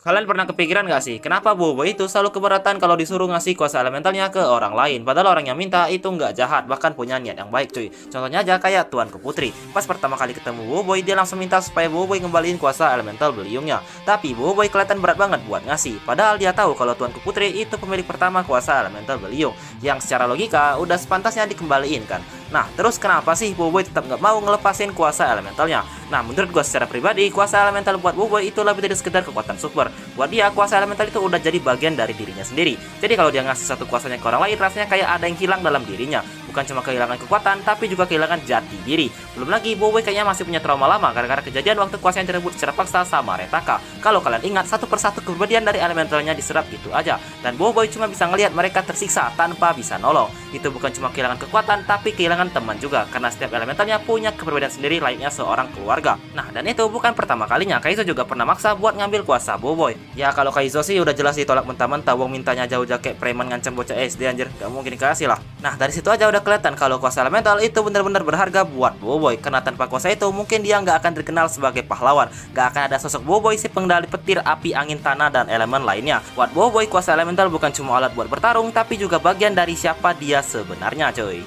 Kalian pernah kepikiran gak sih, kenapa Bobo itu selalu keberatan kalau disuruh ngasih kuasa elementalnya ke orang lain? Padahal orang yang minta itu nggak jahat, bahkan punya niat yang baik cuy. Contohnya aja kayak Tuanku Putri. Pas pertama kali ketemu Boboiboy, dia langsung minta supaya Boboiboy ngembaliin kuasa elemental beliungnya. Tapi Boboiboy kelihatan berat banget buat ngasih. Padahal dia tahu kalau Tuanku Putri itu pemilik pertama kuasa elemental beliung, yang secara logika udah sepantasnya dikembaliin kan. Nah, terus kenapa sih Boboiboy tetap nggak mau ngelepasin kuasa elementalnya? Nah, menurut gue secara pribadi, kuasa elemental buat Boboiboy itu lebih dari sekedar kekuatan super. Buat dia, kuasa elemental itu udah jadi bagian dari dirinya sendiri. Jadi kalau dia ngasih satu kuasanya ke orang lain, rasanya kayak ada yang hilang dalam dirinya. Bukan cuma kehilangan kekuatan, tapi juga kehilangan jati diri. Belum lagi, Boboiboy kayaknya masih punya trauma lama gara-gara kejadian waktu kuasanya direbut secara paksa sama Retaka. Kalau kalian ingat, satu persatu kepribadian dari elementalnya diserap gitu aja. Dan Boboiboy cuma bisa ngelihat mereka tersiksa tanpa bisa nolong. Itu bukan cuma kehilangan kekuatan, tapi kehilangan teman juga. Karena setiap elementalnya punya kepribadian sendiri layaknya seorang keluarga. Nah, dan itu bukan pertama kalinya. Kaizo juga pernah maksa buat ngambil kuasa Boboiboy. Ya kalau Kaizo sih udah jelas ditolak mentah-mentah, wong mintanya jauh kayak preman ngancam bocah SD anjir, gak mungkin dikasih lah. Nah, dari situ aja udah kelihatan kalau kuasa elemental itu benar-benar berharga buat Boboiboy. Karena tanpa kuasa itu mungkin dia nggak akan terkenal sebagai pahlawan, nggak akan ada sosok Boboiboy si pengendali petir, api, angin, tanah, dan elemen lainnya. Buat Boboiboy, kuasa elemental bukan cuma alat buat bertarung, tapi juga bagian dari siapa dia sebenarnya cuy.